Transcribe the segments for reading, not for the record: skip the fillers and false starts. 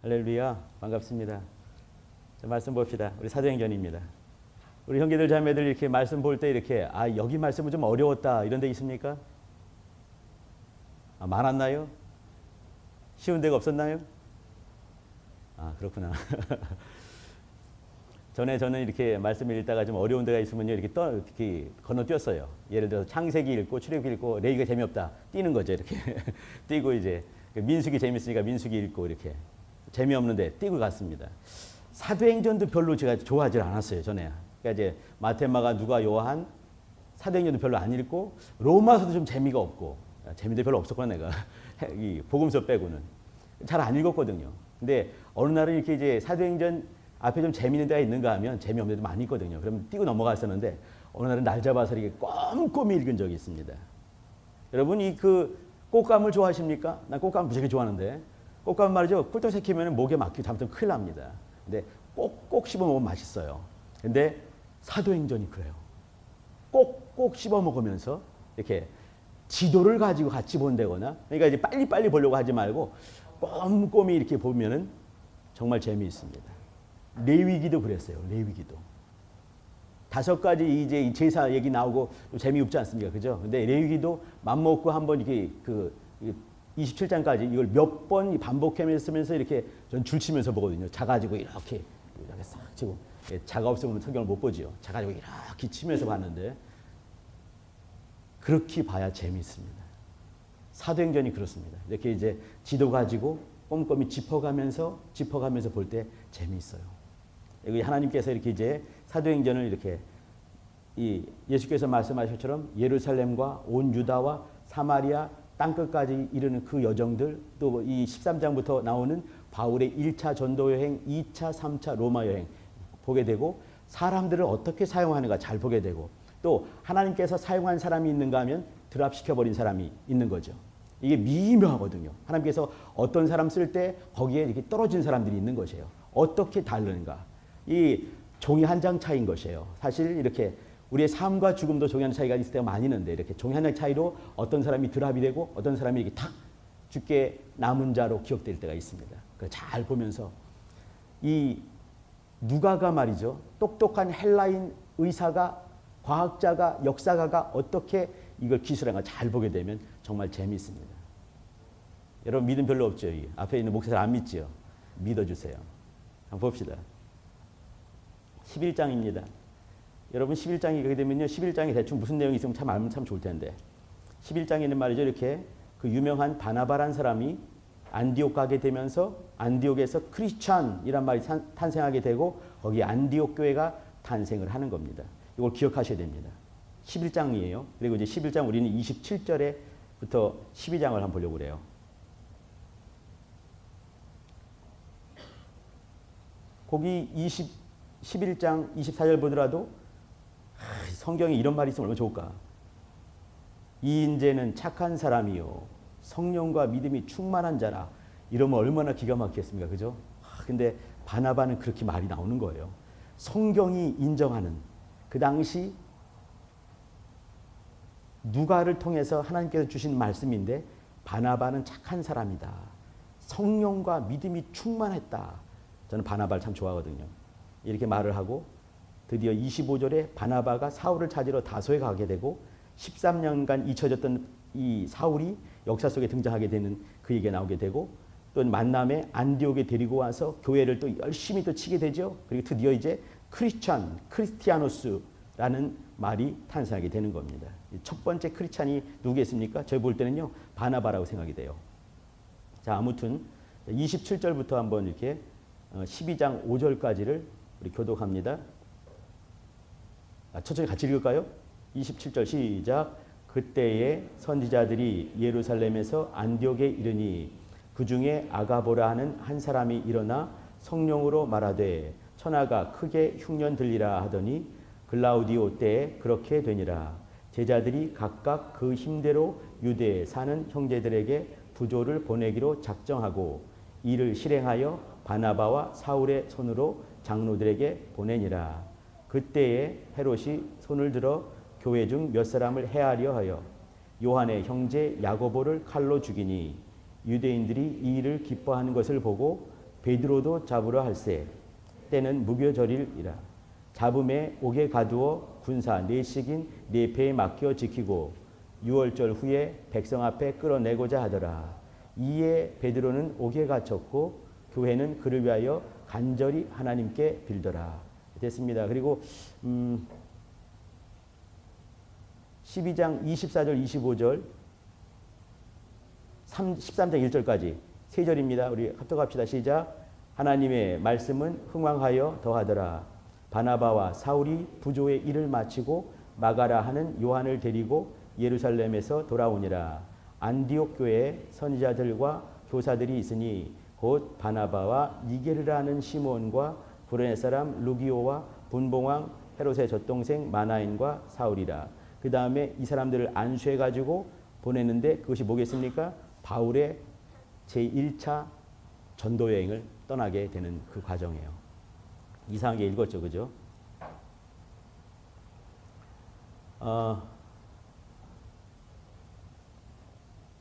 할렐루야, 반갑습니다. 자, 말씀 봅시다. 우리 사도행전입니다. 우리 형제들 자매들 이렇게 말씀 볼 때 이렇게 여기 말씀은 좀 어려웠다 이런 데 있습니까? 많았나요? 쉬운 데가 없었나요? 그렇구나. 전에 저는 이렇게 말씀을 읽다가 좀 어려운 데가 있으면요 이렇게 건너뛰었어요. 예를 들어서 창세기 읽고 출애굽기 읽고 레위기가 재미없다 뛰는 거죠. 이렇게 뛰고 이제 민수기 재밌으니까 민수기 읽고 이렇게 재미없는데 뛰고 갔습니다. 사도행전도 별로 제가 좋아하지 않았어요. 전에. 그러니까 이제 마테마가 누가 요한 사도행전도 별로 안 읽고 로마서도 좀 재미가 없고 재미도 별로 없었구나 내가 이 복음서 빼고는 잘 안 읽었거든요. 근데 어느 날은 이렇게 이제 사도행전 앞에 좀 재미있는 데가 있는가 하면 재미없는 데도 많이 있거든요. 그러면 뛰고 넘어갔었는데 어느 날은 날 잡아서 이렇게 꼼꼼히 읽은 적이 있습니다. 여러분 그 꽃감을 좋아하십니까? 난 꽃감 무지하게 좋아하는데 꽃감 말이죠. 꿀떡 새키면 목에 막히고 잘못하면 큰일 납니다. 근데 꼭꼭 씹어 먹으면 맛있어요. 근데 사도행전이 그래요. 꼭꼭 씹어 먹으면서 이렇게 지도를 가지고 같이 본다거나 그러니까 이제 빨리빨리 보려고 하지 말고 꼼꼼히 이렇게 보면은 정말 재미있습니다. 레위기도 그랬어요. 레위기도. 5가지 이제 이 제사 얘기 나오고 재미없지 않습니까? 그죠? 근데 레위기도 맘먹고 한번 이렇게 27장까지 이걸 몇 번 반복하면서 이렇게 전 줄치면서 보거든요. 자가지고 이렇게 싹 치고 자가 없으면 성경을 못 보지요. 자가지고 이렇게 치면서 봤는데 그렇게 봐야 재미있습니다. 사도행전이 그렇습니다. 이렇게 이제 지도 가지고 꼼꼼히 짚어가면서 볼 때 재미있어요. 여기 하나님께서 이렇게 이제 사도행전을 이렇게 예수께서 말씀하신 것처럼 예루살렘과 온 유다와 사마리아 땅끝까지 이르는 그 여정들 또 이 13장부터 나오는 바울의 1차 전도 여행, 2차, 3차 로마 여행 보게 되고 사람들을 어떻게 사용하는가 잘 보게 되고 또 하나님께서 사용한 사람이 있는가 하면 드랍시켜버린 사람이 있는 거죠. 이게 미묘하거든요. 하나님께서 어떤 사람 쓸 때 거기에 이렇게 떨어진 사람들이 있는 것이에요. 어떻게 다르는가. 이 종이 한 장 차이인 것이에요. 사실 이렇게 우리의 삶과 죽음도 종이 한 차이가 있을 때가 많이 있는데 이렇게 종이 한 장 차이로 어떤 사람이 드랍이 되고 어떤 사람이 이렇게 탁 죽게 남은 자로 기억될 때가 있습니다. 잘 보면서 이 누가가 말이죠. 똑똑한 헬라인 의사가 과학자가 역사가가 어떻게 이걸 기술한가 잘 보게 되면 정말 재미있습니다. 여러분 믿음 별로 없죠. 앞에 있는 목사들 안 믿지요. 믿어주세요. 한번 봅시다. 11장입니다. 여러분 11장이 그렇게 되면요. 11장이 대충 무슨 내용이 있으면 참 알면 참 좋을 텐데 11장에는 말이죠. 이렇게 그 유명한 바나바란 사람이 안디옥 가게 되면서 안디옥에서 크리스찬이란 말이 탄생하게 되고 거기 안디옥 교회가 탄생을 하는 겁니다. 이걸 기억하셔야 됩니다. 11장이에요. 그리고 이제 11장 우리는 27절에부터 12장을 한번 보려고 그래요. 거기 11장 24절 보더라도 성경에 이런 말이 있으면 얼마나 좋을까. 이 인재는 착한 사람이요 성령과 믿음이 충만한 자라. 이러면 얼마나 기가 막히겠습니까? 그죠? 근데 바나바는 그렇게 말이 나오는 거예요. 성경이 인정하는 그 당시 누가를 통해서 하나님께서 주신 말씀인데 바나바는 착한 사람이다. 성령과 믿음이 충만했다. 저는 바나바를 참 좋아하거든요. 이렇게 말을 하고 드디어 25절에 바나바가 사울을 찾으러 다소에 가게 되고 13년간 잊혀졌던 이 사울이 역사 속에 등장하게 되는 그 얘기가 나오게 되고 또 만남에 안디옥에 데리고 와서 교회를 또 열심히 또 치게 되죠. 그리고 드디어 이제 크리스티아노스라는 말이 탄생하게 되는 겁니다. 첫 번째 크리스찬이 누구겠습니까? 저희 볼 때는요. 바나바라고 생각이 돼요. 자, 아무튼 27절부터 한번 이렇게 12장 5절까지를 우리 교독합니다. 천천히 같이 읽을까요? 27절 시작. 그때에 선지자들이 예루살렘에서 안디옥에 이르니 그 중에 아가보라 하는 한 사람이 일어나 성령으로 말하되 천하가 크게 흉년 들리라 하더니 글라우디오 때에 그렇게 되니라. 제자들이 각각 그 힘대로 유대에 사는 형제들에게 부조를 보내기로 작정하고 이를 실행하여 바나바와 사울의 손으로 장로들에게 보내니라. 그때에 헤롯이 손을 들어 교회 중 몇 사람을 해하려 하여 요한의 형제 야고보를 칼로 죽이니 유대인들이 이 일을 기뻐하는 것을 보고 베드로도 잡으러 할세. 때는 무교절일이라. 잡음에 옥에 가두어 군사 넷씩인 네 패에 맡겨 지키고 유월절 후에 백성 앞에 끌어내고자 하더라. 이에 베드로는 옥에 갇혔고 교회는 그를 위하여 간절히 하나님께 빌더라. 됐습니다. 그리고 12장 24절 25절 13장 1절까지 세 절입니다. 우리 합독합시다. 시작. 하나님의 말씀은 흥왕하여 더하더라. 바나바와 사울이 부조의 일을 마치고 마가라 하는 요한을 데리고 예루살렘에서 돌아오니라. 안디옥 교회에 선지자들과 교사들이 있으니 곧 바나바와 니게르라는 시몬과 구레네 사람 루기오와 분봉왕 헤롯의 젖동생 마나인과 사울이라. 그 다음에 이 사람들을 안수해가지고 보냈는데 그것이 뭐겠습니까? 바울의 제1차 전도 여행을 떠나게 되는 그 과정이에요. 이상하게 읽었죠, 그죠?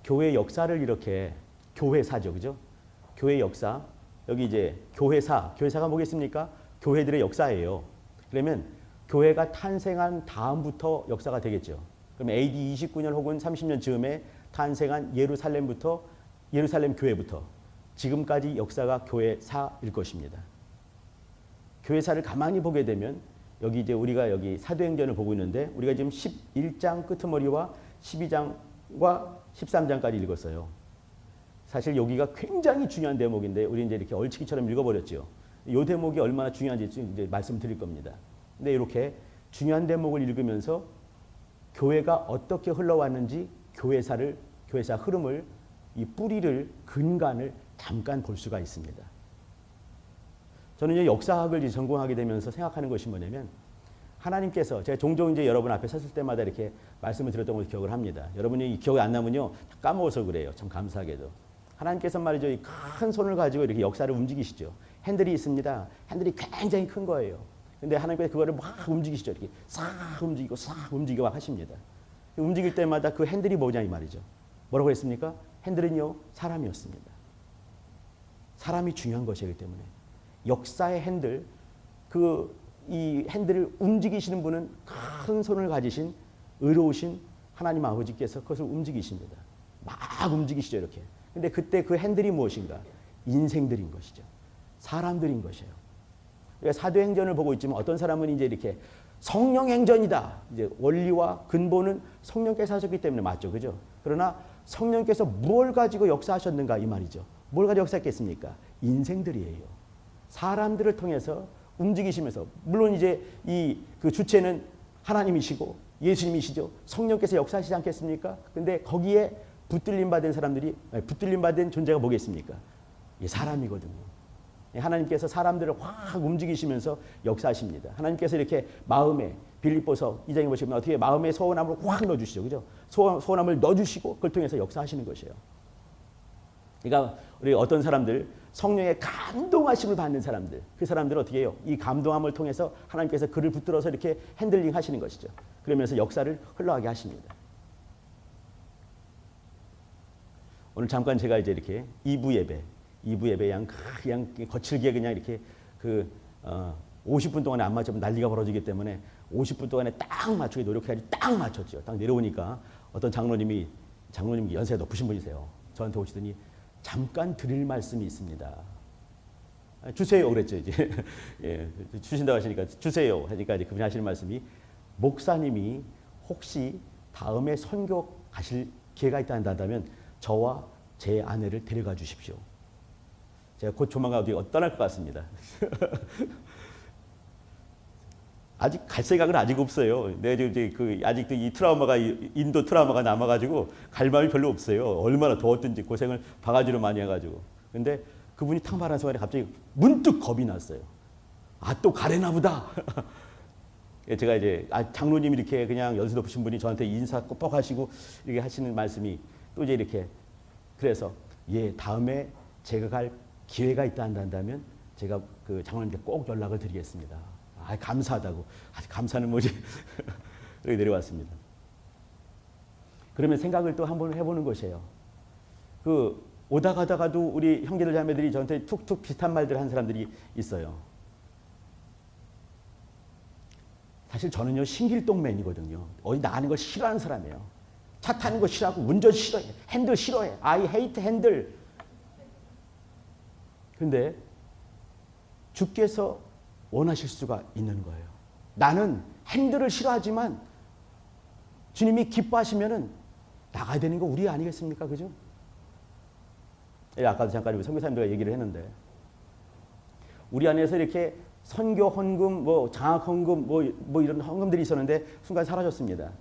교회 역사를 이렇게 교회사죠, 그죠? 교회 역사. 여기 이제 교회사가 뭐겠습니까? 교회들의 역사예요. 그러면 교회가 탄생한 다음부터 역사가 되겠죠. 그럼 AD 29년 혹은 30년 즈음에 탄생한 예루살렘 교회부터 지금까지 역사가 교회사일 것입니다. 교회사를 가만히 보게 되면 여기 이제 우리가 여기 사도행전을 보고 있는데 우리가 지금 11장 끄트머리와 12장과 13장까지 읽었어요. 사실 여기가 굉장히 중요한 대목인데 우리 이제 이렇게 얼치기처럼 읽어버렸죠. 이 대목이 얼마나 중요한지 이제 말씀드릴 겁니다. 근데 이렇게 중요한 대목을 읽으면서 교회가 어떻게 흘러왔는지 교회사 흐름을 이 뿌리를 근간을 잠깐 볼 수가 있습니다. 저는 이제 역사학을 전공하게 되면서 생각하는 것이 뭐냐면 하나님께서 제가 종종 이제 여러분 앞에 섰을 때마다 이렇게 말씀을 드렸던 걸 기억을 합니다. 여러분이 이 기억이 안 나면요 다 까먹어서 그래요. 참 감사하게도. 하나님께서 말이죠. 이 큰 손을 가지고 이렇게 역사를 움직이시죠. 핸들이 있습니다. 핸들이 굉장히 큰 거예요. 근데 하나님께서 그거를 막 움직이시죠. 이렇게 싹 움직이고 막 하십니다. 움직일 때마다 그 핸들이 뭐냐 이 말이죠. 뭐라고 했습니까? 핸들은요 사람이었습니다. 사람이 중요한 것이기 때문에 역사의 핸들, 이 핸들을 움직이시는 분은 큰 손을 가지신 의로우신 하나님 아버지께서 그것을 움직이십니다. 막 움직이시죠 이렇게. 근데 그때 그 핸들이 무엇인가? 인생들인 것이죠. 사람들인 것이에요. 그러니까 사도행전을 보고 있지만 어떤 사람은 이제 이렇게 성령행전이다. 이제 원리와 근본은 성령께서 하셨기 때문에 맞죠, 그죠? 그러나 성령께서 뭘 가지고 역사하셨는가 이 말이죠. 뭘 가지고 역사했겠습니까? 인생들이에요. 사람들을 통해서 움직이시면서 물론 이제 그 주체는 하나님이시고 예수님이시죠. 성령께서 역사하시지 않겠습니까? 근데 거기에 붙들림 받은 존재가 뭐겠습니까? 사람이거든요. 하나님께서 사람들을 확 움직이시면서 역사하십니다. 하나님께서 이렇게 마음에 빌립보서 2장에 보시면 어떻게 마음에 소원함을 확 넣어주시죠. 그죠? 소원함을 넣어주시고 그걸 통해서 역사하시는 것이에요. 그러니까 우리 어떤 사람들 성령의 감동하심을 받는 사람들 그 사람들은 어떻게 해요? 이 감동함을 통해서 하나님께서 그를 붙들어서 이렇게 핸들링 하시는 것이죠. 그러면서 역사를 흘러가게 하십니다. 오늘 잠깐 제가 이제 이렇게 2부 예배 그냥 거칠게 그냥 이렇게 50분 동안에 안 맞추면 난리가 벌어지기 때문에 50분 동안에 딱 맞추기 노력해야지 딱 맞췄죠. 딱 내려오니까 어떤 장로님이 연세가 높으신 분이세요. 저한테 오시더니 잠깐 드릴 말씀이 있습니다. 주세요 그랬죠. 이제 예, 주신다고 하시니까 주세요 하니까 이제 그분이 하시는 말씀이 목사님이 혹시 다음에 선교 가실 기회가 있다면 저와 제 아내를 데려가 주십시오. 제가 곧 조만간 어디 떠날 것 같습니다. 아직 갈 생각은 아직 없어요. 아직도 이 트라우마가 인도 트라우마가 남아가지고 갈 마음이 별로 없어요. 얼마나 더웠든지 고생을 바가지로 많이 해가지고. 근데 그분이 탁 말한 순간에 갑자기 문득 겁이 났어요. 또 가래나 보다. 제가 이제 장로님이 이렇게 그냥 연세 높으신 분이 저한테 인사 꼭 하시고 이렇게 하시는 말씀이 또 이제 이렇게 그래서 다음에 제가 갈 기회가 있다 한다면 제가 그 장로님께 꼭 연락을 드리겠습니다. 감사하다고. 감사는 뭐지? 이렇게 내려왔습니다. 그러면 생각을 또 한번 해보는 것이에요. 오다 가다가도 우리 형제들 자매들이 저한테 툭툭 비슷한 말들 한 사람들이 있어요. 사실 저는요 신길동맨이거든요. 어디 나가는 걸 싫어하는 사람이에요. 차 타는 거 싫어하고 운전 싫어해. 핸들 싫어해. I hate 핸들. 근데 주께서 원하실 수가 있는 거예요. 나는 핸들을 싫어하지만 주님이 기뻐하시면은 나가야 되는 거 우리 아니겠습니까? 그죠? 아까도 잠깐 우리 선교사님들과 얘기를 했는데 우리 안에서 이렇게 선교 헌금, 뭐 장학 헌금, 뭐 이런 헌금들이 있었는데 순간 사라졌습니다.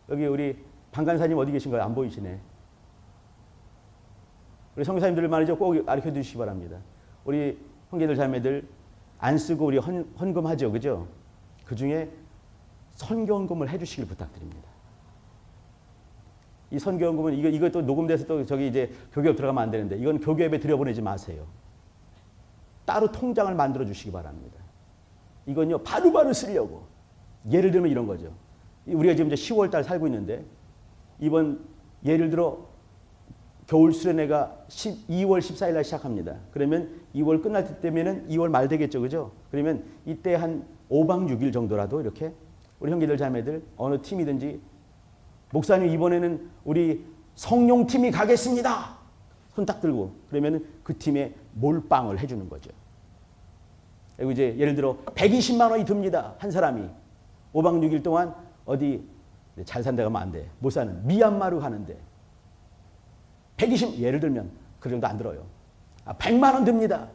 여기 우리 방간사님 어디 계신가요? 안 보이시네. 우리 선교사님들 말이죠. 꼭 가르쳐 주시기 바랍니다. 우리 형제들 자매들 안 쓰고 우리 헌금하죠, 그죠? 그 중에 선교 헌금을 해주시길 부탁드립니다. 이 선교 헌금은 이거 또 녹음돼서 또 저기 이제 교교협 들어가면 안 되는데 이건 교교협에 들여보내지 마세요. 따로 통장을 만들어 주시기 바랍니다. 이건요 바로바로 쓰려고. 예를 들면 이런 거죠. 우리가 지금 이제 10월 달 살고 있는데 이번 예를 들어 겨울 수련회가 2월 14일 날 시작합니다. 그러면 2월 끝날 때면은 2월 말 되겠죠, 그죠? 그러면 이때 한 5박 6일 정도라도 이렇게 우리 형제들 자매들 어느 팀이든지 목사님 이번에는 우리 성룡팀이 가겠습니다. 손 딱 들고 그러면 그 팀에 몰빵을 해주는 거죠. 그리고 이제 예를 들어 120만 원이 듭니다. 한 사람이 5박 6일 동안 어디 잘 산데 가면 안 돼. 못 사는 미얀마로 가는데 120 예를 들면 그 정도 안 들어요. 100만 원 듭니다.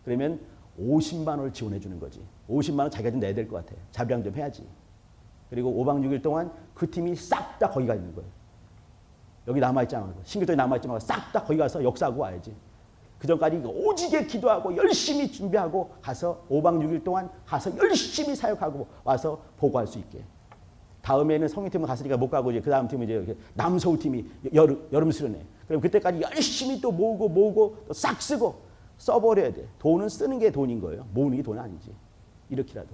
그러면 50만 원을 지원해 주는 거지. 50만 원 자기가 좀 내야 될 것 같아. 자비랑 좀 해야지. 그리고 5박 6일 동안 그 팀이 싹 다 거기 가 있는 거예요. 여기 남아있지 않고 신길동에 남아있지 말고 싹 다 거기 가서 역사하고 와야지. 그 전까지 오지게 기도하고 열심히 준비하고 가서 5박 6일 동안 가서 열심히 사역하고 와서 보고할 수 있게. 다음에는 성인팀은 갔으니까 못 가고 이제 그 다음 팀은 이제 남서울팀이 여름 수련회. 그럼 그때까지 열심히 또 모으고 또 싹 쓰고 써버려야 돼. 돈은 쓰는 게 돈인 거예요. 모으는 게 돈이 아니지. 이렇게라도.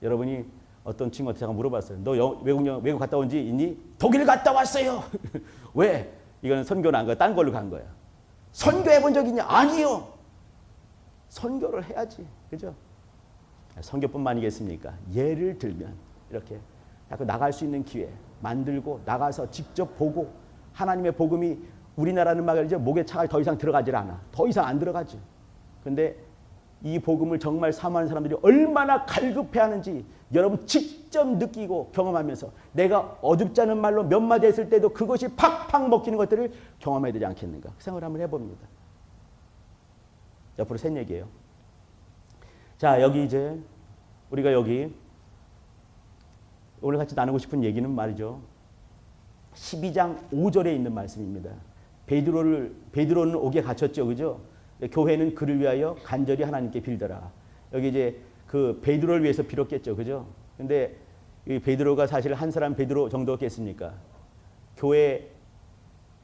여러분이 어떤 친구한테 잠깐 물어봤어요. 너 외국 갔다 온 지 있니? 독일 갔다 왔어요. 왜? 이거는 선교는 안 가. 딴 걸로 간 거야. 선교해 본 적 있냐? 아니요. 선교를 해야지. 그죠? 선교뿐만이겠습니까? 예를 들면 이렇게 나갈 수 있는 기회 만들고 나가서 직접 보고 하나님의 복음이 우리나라는 말이죠. 목에 차가 더 이상 들어가질 않아. 더 이상 안 들어가지. 근데 이 복음을 정말 사모하는 사람들이 얼마나 갈급해하는지 여러분 직접 느끼고 경험하면서 내가 어둡지 않은 말로 몇 마디 했을 때도 그것이 팍팍 먹히는 것들을 경험해야 되지 않겠는가. 그 생각을 한번 해봅니다. 옆으로 셋 얘기예요. 자, 여기 이제 우리가 여기 오늘 같이 나누고 싶은 얘기는 말이죠. 12장 5절에 있는 말씀입니다. 베드로는 옥에 갇혔죠. 그죠? 교회는 그를 위하여 간절히 하나님께 빌더라. 여기 이제 그 베드로를 위해서 빌었겠죠. 그죠? 근데 이 베드로가 사실 한 사람 베드로 정도였겠습니까? 교회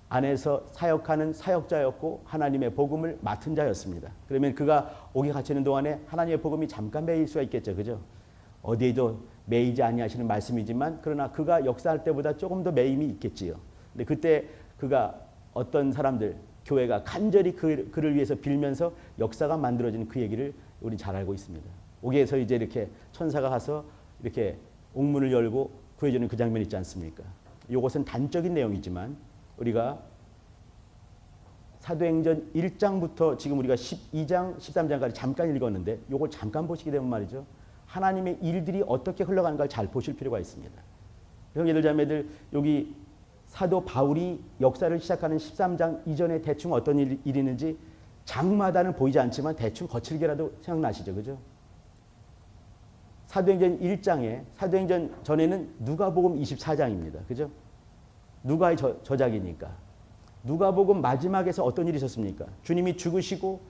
안에서 사역하는 사역자였고 하나님의 복음을 맡은 자였습니다. 그러면 그가 옥에 갇히는 동안에 하나님의 복음이 잠깐 매일 수가 있겠죠. 그죠? 어디에도 매이지 아니하시는 말씀이지만 그러나 그가 역사할 때보다 조금 더 매임이 있겠지요. 근데 그때 그가 어떤 사람들 교회가 간절히 그를 위해서 빌면서 역사가 만들어진 그 얘기를 우리 잘 알고 있습니다. 옥에서 이제 이렇게 천사가 가서 이렇게 옥문을 열고 구해주는 그 장면 있지 않습니까? 이것은 단적인 내용이지만 우리가 사도행전 1장부터 지금 우리가 12장, 13장까지 잠깐 읽었는데 이걸 잠깐 보시게 되면 말이죠. 하나님의 일들이 어떻게 흘러가는가를 잘 보실 필요가 있습니다. 형제들 자매들 여기 사도 바울이 역사를 시작하는 13장 이전에 대충 어떤 일이 있는지 장마다는 보이지 않지만 대충 거칠게라도 생각나시죠. 그죠? 사도행전 1장에 사도행전 전에는 누가복음 24장입니다. 그죠? 누가의 저작이니까. 누가복음 마지막에서 어떤 일이 있었습니까? 주님이 죽으시고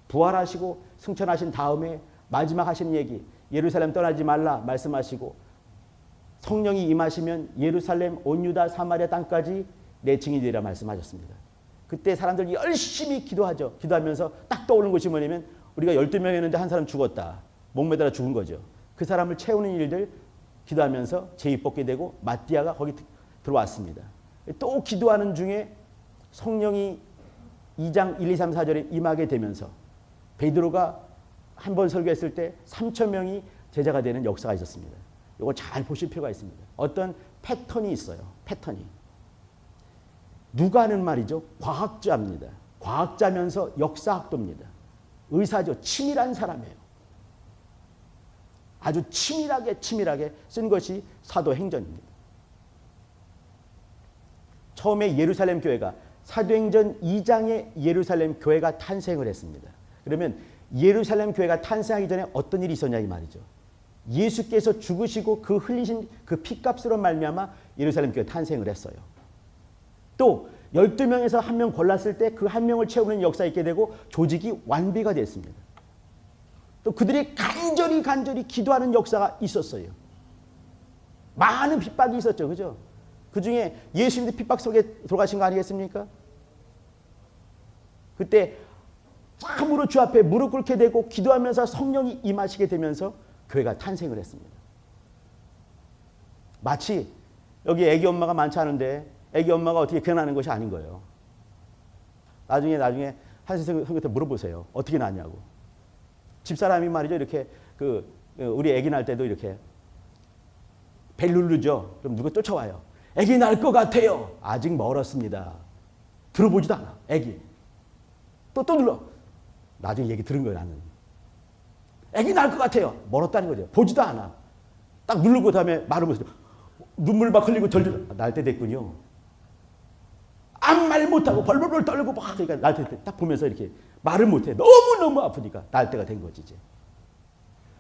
부활하시고 승천하신 다음에 마지막 하신 얘기 예루살렘 떠나지 말라 말씀하시고 성령이 임하시면 예루살렘 온 유다 사마리아 땅까지 내 증인이 되리라 말씀하셨습니다. 그때 사람들이 열심히 기도하죠. 기도하면서 딱 떠오르는 것이 뭐냐면 우리가 12명이었는데 한 사람 죽었다. 목매달아 죽은 거죠. 그 사람을 채우는 일들 기도하면서 제입 뽑게 되고 마띠아가 거기 들어왔습니다. 또 기도하는 중에 성령이 2장 1, 2, 3, 4절에 임하게 되면서 베드로가 한 번 설교했을 때 3천 명이 제자가 되는 역사가 있었습니다. 이거 잘 보실 필요가 있습니다. 어떤 패턴이 있어요. 패턴이. 누가는 말이죠. 과학자입니다. 과학자면서 역사학도입니다. 의사죠. 치밀한 사람이에요. 아주 치밀하게 쓴 것이 사도행전입니다. 처음에 예루살렘 교회가 사도행전 2장에 예루살렘 교회가 탄생을 했습니다. 그러면 예루살렘 교회가 탄생하기 전에 어떤 일이 있었냐 이 말이죠. 예수께서 죽으시고 그 흘리신 그 피값으로 말미암아 예루살렘 교회 탄생을 했어요. 또 12명에서 한 명 골랐을 때 그 한 명을 채우는 역사가 있게 되고 조직이 완비가 됐습니다. 또 그들이 간절히 기도하는 역사가 있었어요. 많은 핍박이 있었죠. 그죠? 그 중에 예수님도 핍박 속에 들어가신 거 아니겠습니까? 그때 참으로 주 앞에 무릎 꿇게 되고 기도하면서 성령이 임하시게 되면서 교회가 탄생을 했습니다. 마치 여기 애기 엄마가 많지 않은데 애기 엄마가 어떻게 태어나는 것이 아닌 거예요. 나중에 한신 선교한테 물어보세요. 어떻게 낳냐고. 집사람이 말이죠. 이렇게 우리 애기 낳을 때도 이렇게 벨 누르죠. 그럼 누가 쫓아와요. 애기 낳을 것 같아요. 아직 멀었습니다. 들어보지도 않아. 애기. 또 눌러. 나중에 얘기 들은 거예요. 나는. 애기 낳을 것 같아요. 멀었다는 거죠. 보지도 않아. 딱 누르고 다음에 말을 못해요. 눈물 막 흘리고 날 때 됐군요. 아무 말 못하고 벌벌벌 떨고 막 그러니까 날 때 딱 보면서 이렇게 말을 못해. 너무너무 아프니까 날 때가 된 거지 이제.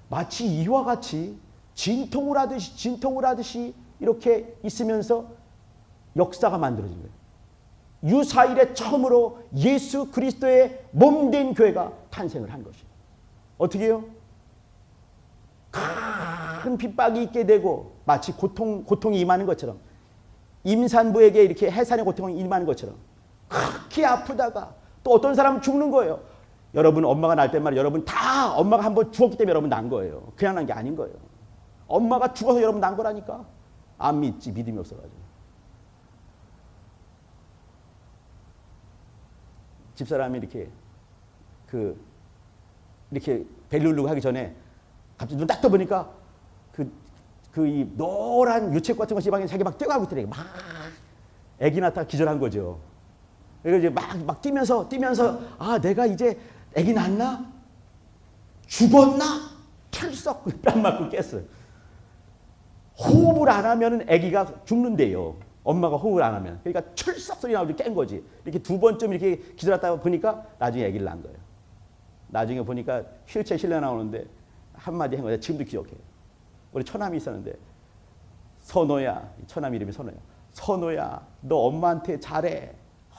마치 이와 같이 진통을 하듯이 이렇게 있으면서 역사가 만들어진 거예요. 유사일에 처음으로 예수 그리스도의 몸된 교회가 탄생을 한 것이에요. 어떻게 해요? 큰 핍박이 있게 되고 마치 고통이 임하는 것처럼 임산부에게 이렇게 해산의 고통이 임하는 것처럼 그렇게 아프다가 또 어떤 사람은 죽는 거예요. 여러분 엄마가 낳을 때 말이에요. 여러분 다 엄마가 한번 죽었기 때문에 여러분 난 거예요. 그냥 난 게 아닌 거예요. 엄마가 죽어서 여러분 난 거라니까. 안 믿지. 믿음이 없어가지고. 집사람이 이렇게 벨 누르고 하기 전에 갑자기 눈 딱 떠보니까 이 노란 유채꽃 같은 것이 막 자기 막 뛰어가고 있더래. 막 애기 낳다 기절한 거죠. 그래서 이제 막 뛰면서 아 내가 이제 애기 낳나? 죽었나? 털썩 뺨 맞고 깼어요. 호흡을 안 하면은 애기가 죽는데요. 엄마가 호흡을 안 하면. 그러니까 철썩 소리 나오고 깬 거지. 이렇게 두 번쯤 이렇게 기절했다가 보니까 나중에 아기를 낳은 거예요. 나중에 보니까 휠체어 실려 나오는데 한마디 한 거예요. 지금도 기억해요. 우리 처남이 있었는데 선호야. 처남 이름이 선호야. 선호야 너 엄마한테 잘해.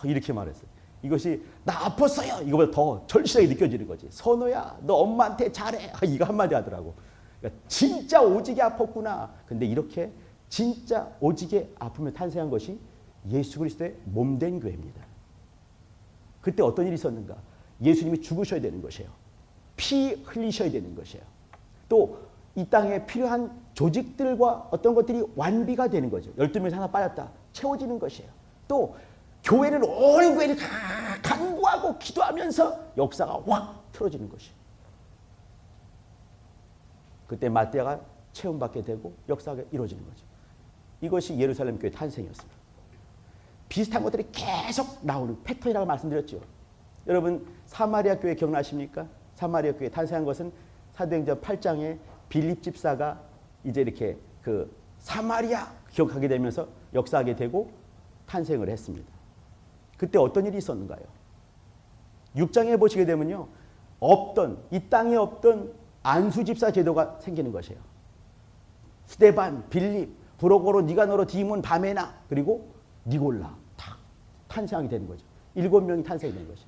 이렇게 말했어요. 이것이 나 아팠어요. 이거보다 더 절실하게 느껴지는 거지. 선호야 너 엄마한테 잘해. 이거 한마디 하더라고. 그러니까 진짜 오지게 아팠구나. 근데 이렇게 진짜 오지게 아프며 탄생한 것이 예수 그리스도의 몸된 교회입니다. 그때 어떤 일이 있었는가? 예수님이 죽으셔야 되는 것이에요. 피 흘리셔야 되는 것이에요. 또 이 땅에 필요한 조직들과 어떤 것들이 완비가 되는 거죠. 12명에서 하나 빠졌다. 채워지는 것이에요. 또 교회는 온 교회를 간구하고 기도하면서 역사가 확 틀어지는 것이에요. 그때 마태가 체험받게 되고 역사가 이루어지는 거죠. 이것이 예루살렘 교회 탄생이었습니다. 비슷한 것들이 계속 나오는 패턴이라고 말씀드렸죠. 여러분 사마리아 교회 기억나십니까? 사마리아 교회 탄생한 것은 사도행전 8장에 빌립 집사가 이제 이렇게 사마리아 기억하게 되면서 역사하게 되고 탄생을 했습니다. 그때 어떤 일이 있었는가요? 6장에 보시게 되면요. 이 땅에 없던 안수 집사 제도가 생기는 것이에요. 스데반, 빌립, 브로고로, 니가노로, 디몬, 바메나 그리고 니골라 다 탄생하게 되는 거죠. 7명이 탄생이 된 것이에요.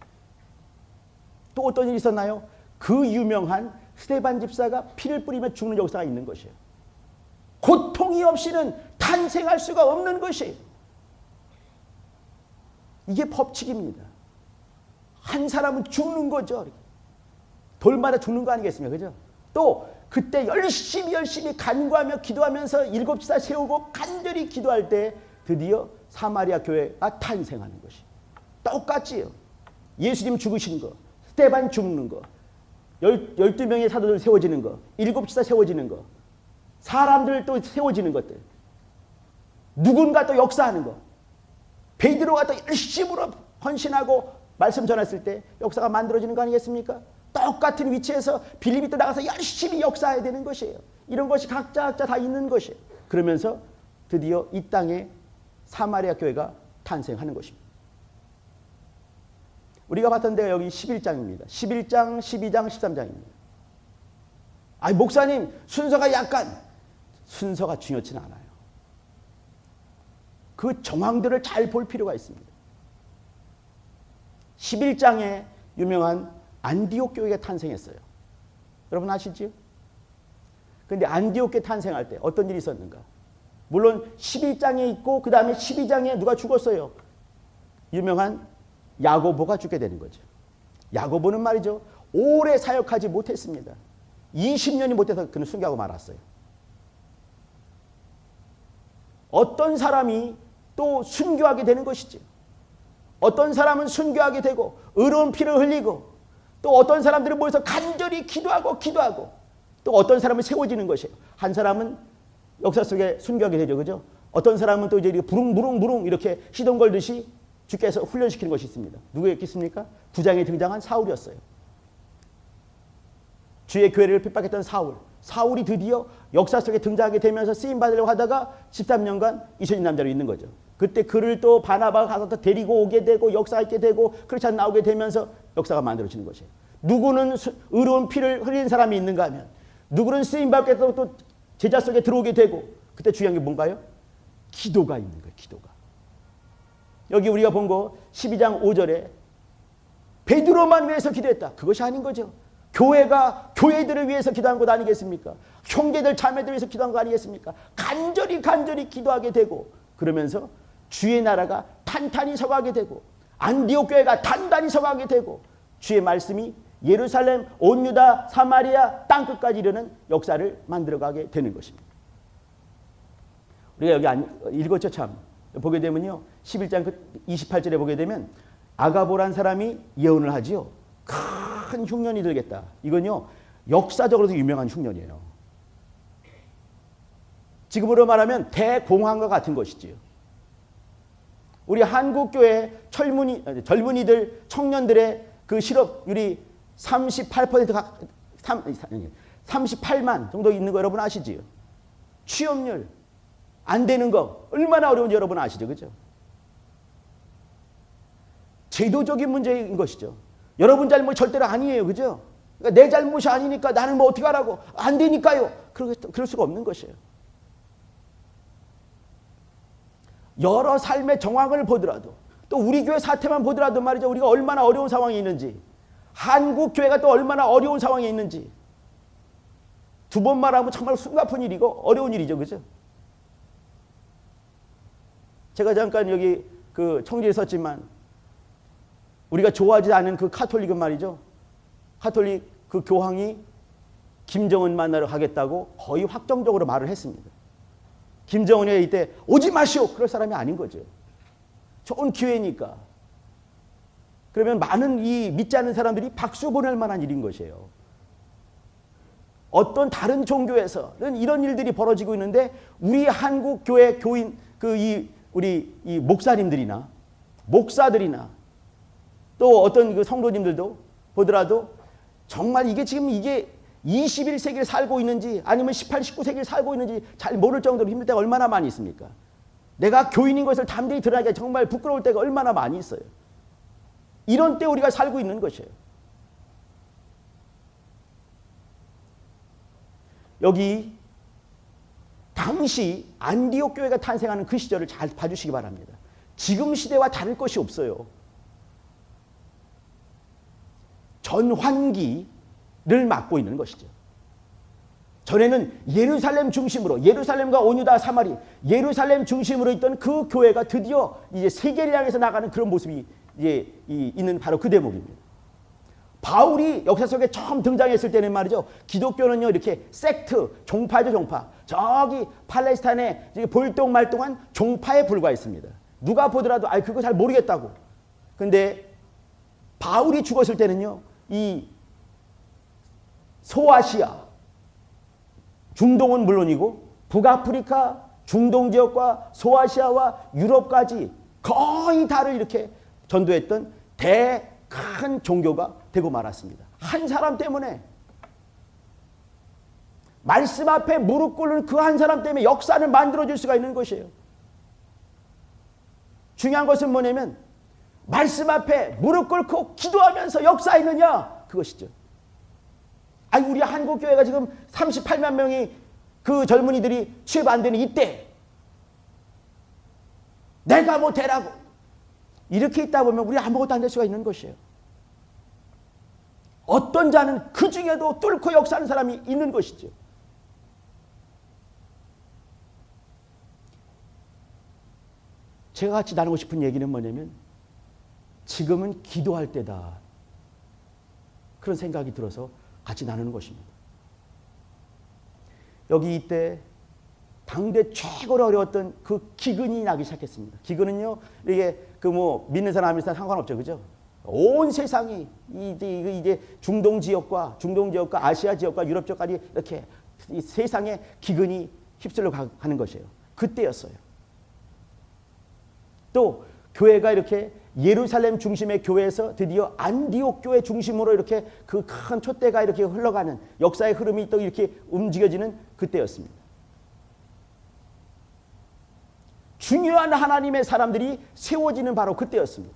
또 어떤 일이 있었나요? 그 유명한 스데반 집사가 피를 뿌리며 죽는 역사가 있는 것이에요. 고통이 없이는 탄생할 수가 없는 것이에요. 이게 법칙입니다. 한 사람은 죽는 거죠. 돌마다 죽는 거 아니겠습니까? 그죠? 또 그때 열심히 간구하며 기도하면서 7집사 세우고 간절히 기도할 때 드디어 사마리아 교회가 탄생하는 것이. 똑같지요. 예수님 죽으신 거, 스데반 죽는 거, 12명의 사도들 세워지는 거, 7지사 세워지는 거, 사람들 또 세워지는 것들, 누군가 또 역사하는 거, 베드로가 또 열심히 헌신하고 말씀 전했을 때 역사가 만들어지는 거 아니겠습니까? 똑같은 위치에서 빌립이 또 나가서 열심히 역사해야 되는 것이에요. 이런 것이 각자 다 있는 것이에요. 그러면서 드디어 이 땅에 사마리아 교회가 탄생하는 것입니다. 우리가 봤던 데가 여기 11장입니다. 11장, 12장, 13장입니다. 아니 목사님 순서가 약간 순서가 중요치는 않아요. 그 정황들을 잘 볼 필요가 있습니다. 11장에 유명한 안디옥 교회가 탄생했어요. 여러분 아시죠? 그런데 안디옥 교회 탄생할 때 어떤 일이 있었는가? 물론 11장에 있고 그 다음에 12장에 누가 죽었어요? 유명한 야고보가 죽게 되는 거죠. 야고보는 말이죠. 오래 사역하지 못했습니다. 20년이 못해서 그는 순교하고 말았어요. 어떤 사람이 또 순교하게 되는 것이죠. 어떤 사람은 순교하게 되고 의로운 피를 흘리고 또 어떤 사람들은 모여서 간절히 기도하고 또 어떤 사람은 세워지는 것이에요. 한 사람은 역사 속에 순교하게 되죠. 그죠? 어떤 사람은 또 이제 부릉부릉 이렇게 시동 걸듯이 주께서 훈련시키는 것이 있습니다. 누구였겠습니까? 9장에 등장한 사울이었어요. 주의 교회를 핍박했던 사울이 드디어 역사 속에 등장하게 되면서 쓰임받으려고 하다가 13년간 이순신 남자로 있는 거죠. 그때 그를 또 바나바가 가서 또 데리고 오게 되고 역사하게 되고 크리스찬 나오게 되면서 역사가 만들어지는 것이에요. 누구는 의로운 피를 흘린 사람이 있는가 하면 누구는 쓰임받게 또 제자 속에 들어오게 되고 그때 중요한 게 뭔가요? 기도가 있는 거예요. 기도가. 여기 우리가 본 거 12장 5절에 베드로만 위해서 기도했다. 그것이 아닌 거죠. 교회가 교회들을 위해서 기도한 것 아니겠습니까? 형제들 자매들 위해서 기도한 거 아니겠습니까? 간절히 기도하게 되고 그러면서 주의 나라가 탄탄히 서가게 되고 안디옥 교회가 단단히 서가게 되고 주의 말씀이 예루살렘, 온 유다, 사마리아 땅끝까지 이르는 역사를 만들어가게 되는 것입니다. 우리가 여기 읽었죠 참. 보게 되면요. 11장 28절에 보게 되면 아가보란 사람이 예언을 하지요. 큰 흉년이 들겠다. 이건요. 역사적으로도 유명한 흉년이에요. 지금으로 말하면 대공황과 같은 것이지요. 우리 한국교회 젊은이들, 청년들의 그 실업률이 38만 정도 있는 거 여러분 아시지요? 취업률 안 되는 거 얼마나 어려운지 여러분 아시죠? 그죠? 제도적인 문제인 것이죠. 여러분 잘못 절대로 아니에요. 그죠? 그러니까 내 잘못이 아니니까 나는 뭐 어떻게 하라고 안 되니까요. 그럴 수가 없는 것이에요. 여러 삶의 정황을 보더라도 또 우리 교회 사태만 보더라도 말이죠. 우리가 얼마나 어려운 상황에 있는지 한국 교회가 또 얼마나 어려운 상황에 있는지 두 번 말하면 정말 숨가쁜 일이고 어려운 일이죠. 그죠? 제가 잠깐 여기 그 청지에 있었지만 우리가 좋아하지 않은 그 카톨릭은 말이죠. 카톨릭 그 교황이 김정은 만나러 가겠다고 거의 확정적으로 말을 했습니다. 김정은이 이때 오지 마시오. 그럴 사람이 아닌 거죠. 좋은 기회니까. 그러면 많은 이 믿지 않는 사람들이 박수 보낼 만한 일인 것이에요. 어떤 다른 종교에서는 이런 일들이 벌어지고 있는데 우리 한국 교회 교인 우리 이 목사님들이나 목사들이나 또 어떤 그 성도님들도 보더라도 정말 이게 지금 이게 21세기를 살고 있는지 아니면 18, 19세기를 살고 있는지 잘 모를 정도로 힘들 때가 얼마나 많이 있습니까? 내가 교인인 것을 담대히 드러나기가 정말 부끄러울 때가 얼마나 많이 있어요. 이런 때 우리가 살고 있는 것이에요. 여기 당시 안디옥 교회가 탄생하는 그 시절을 잘 봐주시기 바랍니다. 지금 시대와 다를 것이 없어요. 전환기를 맡고 있는 것이죠. 전에는 예루살렘 중심으로 예루살렘과 온유다 사마리 예루살렘 중심으로 있던 그 교회가 드디어 이제 세계를 향해서 나가는 그런 모습이 이제 있는 바로 그 대목입니다. 바울이 역사 속에 처음 등장했을 때는 말이죠. 기독교는요, 이렇게 섹트, 종파죠, 종파. 저기 팔레스타인에 볼똥말똥한 종파에 불과했습니다. 누가 보더라도 그거 잘 모르겠다고. 근데 바울이 죽었을 때는요, 이 소아시아, 중동은 물론이고 북아프리카, 중동 지역과 소아시아와 유럽까지 거의 다를 이렇게 전도했던 큰 종교가 되고 말았습니다. 한 사람 때문에, 말씀 앞에 무릎 꿇는 그 한 사람 때문에 역사를 만들어줄 수가 있는 것이에요. 중요한 것은 뭐냐면 말씀 앞에 무릎 꿇고 기도하면서 역사했느냐, 그것이죠. 우리 한국교회가 지금 38만 명이 그 젊은이들이 취업 안 되는 이때 내가 뭐 되라고 이렇게 있다 보면 우리 아무것도 안 될 수가 있는 것이에요. 어떤 자는 그 중에도 뚫고 역사하는 사람이 있는 것이죠. 제가 같이 나누고 싶은 얘기는 뭐냐면 지금은 기도할 때다. 그런 생각이 들어서 같이 나누는 것입니다. 여기 이때 당대 최고로 어려웠던 그 기근이 나기 시작했습니다. 기근은요, 이게 믿는 사람 안 믿는 사람 상관없죠, 그죠? 온 세상이 이제 중동 지역과 아시아 지역과 유럽 지역까지 이렇게 이 세상에 기근이 휩쓸려 가는 것이에요. 그때였어요. 또 교회가 이렇게 예루살렘 중심의 교회에서 드디어 안디옥 교회 중심으로 이렇게 그 큰 촛대가 이렇게 흘러가는 역사의 흐름이 또 이렇게 움직여지는 그때였습니다. 중요한 하나님의 사람들이 세워지는 바로 그때였습니다.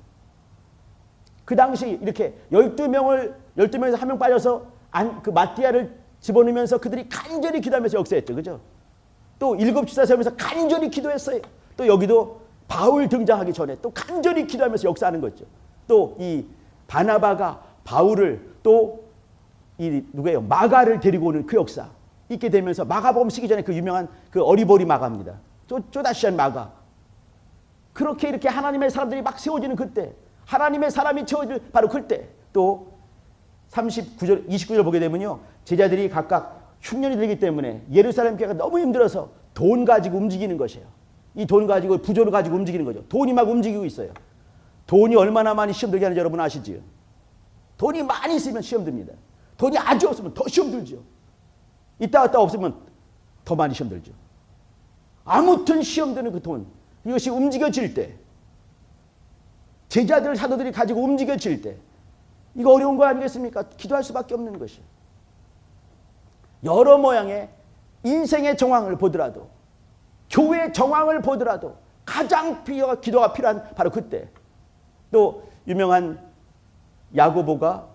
그 당시 이렇게 12명에서 한 명 빠져서 그 마띠아를 집어넣으면서 그들이 간절히 기도하면서 역사했죠. 그죠? 또 7지사 세우면서 간절히 기도했어요. 또 여기도 바울 등장하기 전에 또 간절히 기도하면서 역사하는 거죠. 또 이 바나바가 바울을 또 이 누구예요? 마가를 데리고 오는 그 역사 있게 되면서 마가복음 쓰기 전에 그 유명한 그 어리버리 마가입니다. 쪼다시안 마가. 그렇게 이렇게 하나님의 사람들이 막 세워지는 그때, 하나님의 사람이 채워질 바로 그때, 또 29절 보게 되면요, 제자들이 각각 흉년이 들기 때문에 예루살렘 교회가 너무 힘들어서 돈 가지고 움직이는 것이에요. 이 돈 가지고 부조를 가지고 움직이는 거죠. 돈이 막 움직이고 있어요. 돈이 얼마나 많이 시험 들게 하는지 여러분 아시지요? 돈이 많이 있으면 시험 듭니다. 돈이 아주 없으면 더 시험 들죠. 있다 갔다 없으면 더 많이 시험 들죠. 아무튼 시험 드는 그 돈, 이것이 움직여질 때, 제자들 사도들이 가지고 움직여질 때, 이거 어려운 거 아니겠습니까? 기도할 수밖에 없는 것이에요. 여러 모양의 인생의 정황을 보더라도, 교회의 정황을 보더라도 가장 기도가 필요한 바로 그때. 또 유명한 야고보가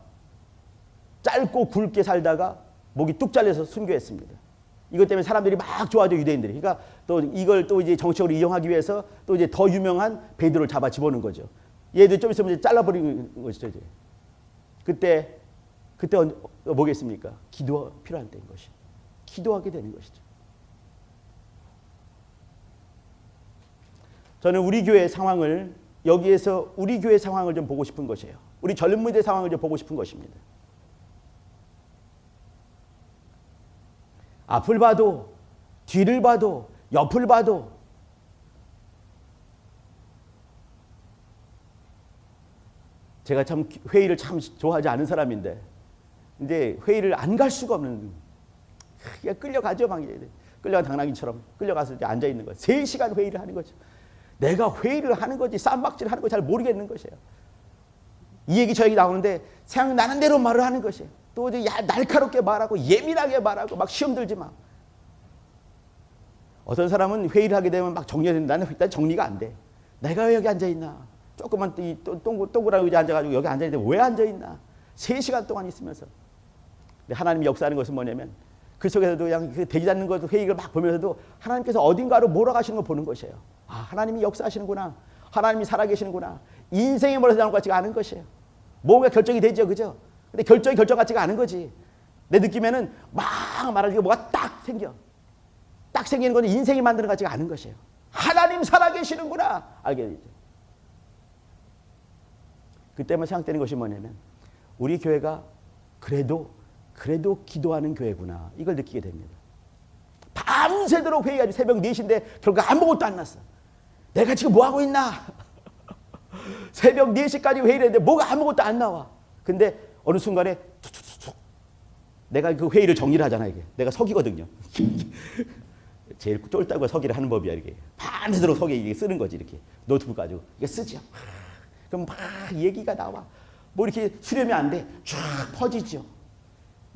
짧고 굵게 살다가 목이 뚝 잘려서 순교했습니다. 이것 때문에 사람들이 막 좋아하죠, 유대인들이. 그러니까 또 이걸 또 이제 정치적으로 이용하기 위해서 또 이제 더 유명한 베드로를 잡아 집어넣은 거죠. 얘들 좀 있으면 이제 잘라버리는 것이죠, 이제. 그때 뭐겠습니까? 기도가 필요한 때인 것이. 기도하게 되는 것이죠. 저는 우리 교회 상황을, 여기에서 우리 교회 상황을 좀 보고 싶은 것이에요. 우리 젊은이들 상황을 좀 보고 싶은 것입니다. 앞을 봐도, 뒤를 봐도, 옆을 봐도 제가 참 회의를 참 좋아하지 않은 사람인데 이제 회의를 안 갈 수가 없는, 끌려가죠. 막 끌려간 당나귀처럼 끌려가서 이제 앉아있는 거예요. 3시간 회의를 하는 거죠. 내가 회의를 하는 거지 쌈박질을 하는 거 잘 모르겠는 것이에요. 이 얘기 저 얘기 나오는데 생각나는 대로 말을 하는 것이에요. 또 이제 날카롭게 말하고 예민하게 말하고 막 시험 들지 마. 어떤 사람은 회의를 하게 되면 막 정리해야 되는데 나는 일단 정리가 안 돼. 내가 왜 여기 앉아있나. 조그만 동그란 의자 앉아가지고 여기 앉아있는데 왜 앉아있나. 3시간 동안 있으면서. 근데 하나님이 역사하는 것은 뭐냐면 그 속에서도 그냥 되지 않는 것도 회의를 막 보면서도 하나님께서 어딘가로 몰아가시는 걸 보는 것이에요. 아, 하나님이 역사하시는구나. 하나님이 살아계시는구나. 인생이 멀어서 나올 것 같지가 않은 것이에요. 뭔가 결정이 되죠, 그죠? 근데 결정 같지가 않은 거지. 내 느낌에는 막 말하지고 뭐가 딱 생겨. 딱 생기는 건 인생이 만드는 것 같지가 않은 것이에요. 하나님 살아계시는구나. 알게 되죠. 그때만 생각되는 것이 뭐냐면 우리 교회가 그래도 기도하는 교회구나. 이걸 느끼게 됩니다. 밤새도록 회의하지. 새벽 4시인데 결국 아무것도 안 났어. 내가 지금 뭐 하고 있나? 새벽 4시까지 회의를 했는데 뭐가 아무것도 안 나와. 근데 어느 순간에 툭툭툭 내가 그 회의를 정리를 하잖아. 이게 내가 서기거든요. 제일 쫄다고 서기를 하는 법이야. 이게 밤새도록 서기 이게 쓰는 거지. 이렇게 노트북 가지고 이게 쓰죠. 그럼 막 얘기가 나와. 뭐 이렇게 수렴이 안 돼. 쫙 퍼지죠.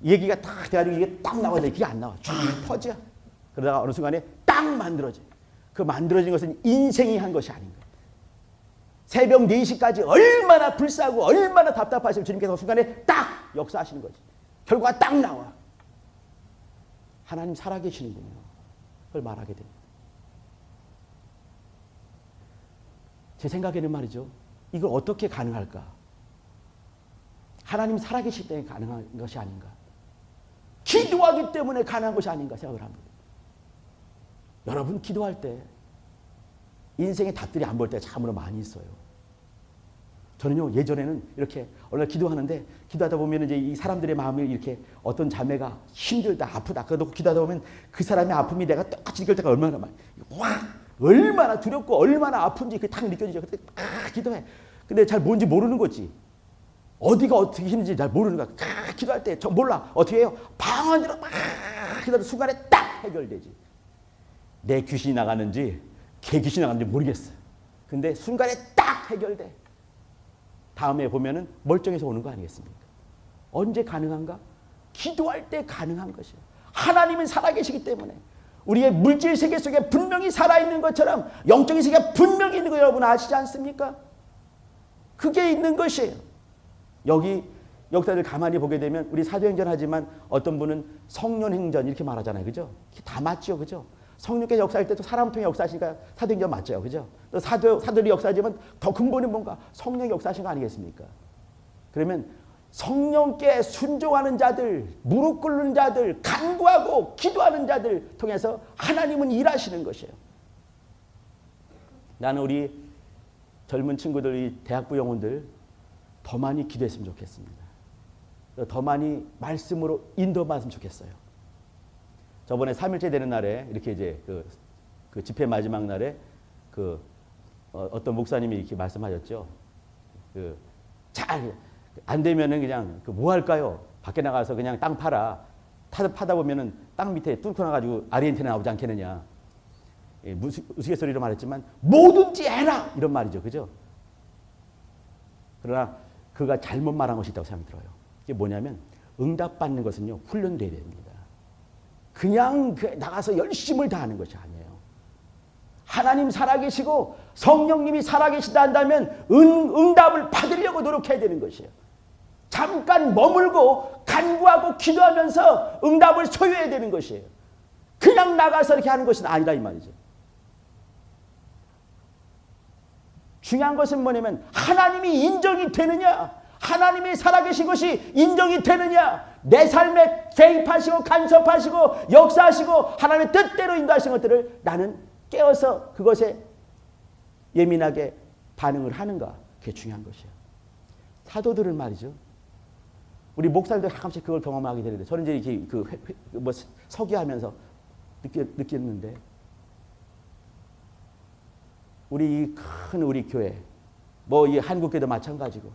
얘기가 딱 돼가지고 이게 딱 나와야 돼. 그게 안 나와. 쫙 퍼져. 그러다가 어느 순간에 딱 만들어져. 그 만들어진 것은 인생이 한 것이 아닌가. 새벽 4시까지 얼마나 불쌍하고 얼마나 답답하시면 주님께서 그 순간에 딱 역사하시는 거지. 결과가 딱 나와. 하나님 살아계시는군요. 그걸 말하게 됩니다. 제 생각에는 말이죠. 이걸 어떻게 가능할까? 하나님 살아계실 때 가능한 것이 아닌가. 기도하기 때문에 가능한 것이 아닌가 생각을 합니다. 여러분 기도할 때 인생의 답들이 안 볼 때가 참으로 많이 있어요. 저는요 예전에는 이렇게 얼마나 기도하는데 기도하다 보면 이제 이 사람들의 마음이 이렇게 어떤 자매가 힘들다 아프다 그래도 기도하다 보면 그 사람의 아픔이 내가 똑같이 느낄 때가 얼마나 많이 얼마나 두렵고 얼마나 아픈지 그게 딱 느껴지죠. 그때 막 기도해. 근데 잘 뭔지 모르는 거지. 어디가 어떻게 힘든지 잘 모르는 거야. 기도할 때 저 몰라. 어떻게 해요? 방 안으로 막 기도하는 순간에 딱 해결되지. 내 귀신이 나가는지 개 귀신이 나가는지 모르겠어. 근데 순간에 딱 해결돼. 다음에 보면은 멀쩡해서 오는 거 아니겠습니까? 언제 가능한가? 기도할 때 가능한 것이에요. 하나님은 살아계시기 때문에 우리의 물질 세계 속에 분명히 살아있는 것처럼 영적인 세계가 분명히 있는 거 여러분 아시지 않습니까? 그게 있는 것이에요. 여기 역사를 가만히 보게 되면 우리 사도행전 하지만 어떤 분은 성년행전 이렇게 말하잖아요. 그죠? 다 맞죠. 그죠? 성령께서 역사할 때도 사람 통해 역사하시니까 사도행전 맞죠. 그죠? 또 사도들이 역사하지만 더 근본은 뭔가 성령이 역사하신 거 아니겠습니까? 그러면 성령께 순종하는 자들, 무릎 꿇는 자들, 간구하고 기도하는 자들 통해서 하나님은 일하시는 것이에요. 나는 우리 젊은 친구들, 이 대학부 영혼들 더 많이 기도했으면 좋겠습니다. 더 많이 말씀으로 인도받았으면 좋겠어요. 저번에 3일째 되는 날에 이렇게 이제 그 집회 마지막 날에 어떤 목사님이 이렇게 말씀하셨죠. 잘 안 되면은 그냥 뭐 할까요? 밖에 나가서 그냥 땅 파라. 파다 보면은 땅 밑에 뚫고 나가지고 아르헨티나 나오지 않겠느냐. 우스갯소리로 말했지만 뭐든지 해라 이런 말이죠. 그죠? 그러나 그가 잘못 말한 것이 있다고 생각이 들어요. 이게 뭐냐면 응답받는 것은요 훈련돼야 됩니다. 그냥 나가서 열심을 다하는 것이 아니에요. 하나님 살아계시고 성령님이 살아계시다 한다면 응답을 받으려고 노력해야 되는 것이에요. 잠깐 머물고 간구하고 기도하면서 응답을 소유해야 되는 것이에요. 그냥 나가서 이렇게 하는 것은 아니라 이 말이죠. 중요한 것은 뭐냐면 하나님이 인정이 되느냐, 하나님이 살아계신 것이 인정이 되느냐, 내 삶에 개입하시고 간섭하시고 역사하시고 하나님의 뜻대로 인도하신 것들을 나는 깨어서 그것에 예민하게 반응을 하는가, 그게 중요한 것이에요. 사도들은 말이죠. 우리 목사들도 가끔씩 그걸 경험하게 되는데 저는 이제 이렇게 서기하면서 느꼈는데 우리 큰 우리 교회, 이 한국교회도 마찬가지고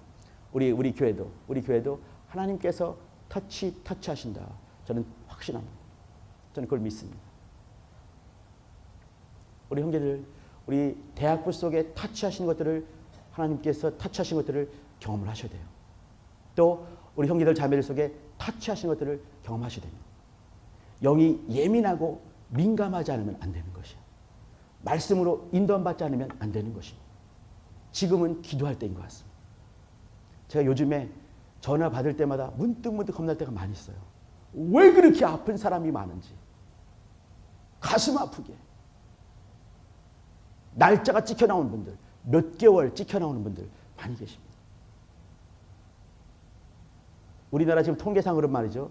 우리 교회도 하나님께서 터치하신다. 저는 확신합니다. 저는 그걸 믿습니다. 우리 형제들, 우리 대학부 속에 터치하신 것들을 하나님께서 터치하신 것들을 경험을 하셔야 돼요. 또 우리 형제들 자매들 속에 터치하신 것들을 경험하셔야 됩니다. 영이 예민하고 민감하지 않으면 안 되는 것이에요. 말씀으로 인도받지 않으면 안 되는 것입니다. 지금은 기도할 때인 것 같습니다. 제가 요즘에 전화 받을 때마다 문득 겁날 때가 많이 있어요. 왜 그렇게 아픈 사람이 많은지. 가슴 아프게. 날짜가 찍혀 나오는 분들, 몇 개월 찍혀 나오는 분들 많이 계십니다. 우리나라 지금 통계상으로 말이죠.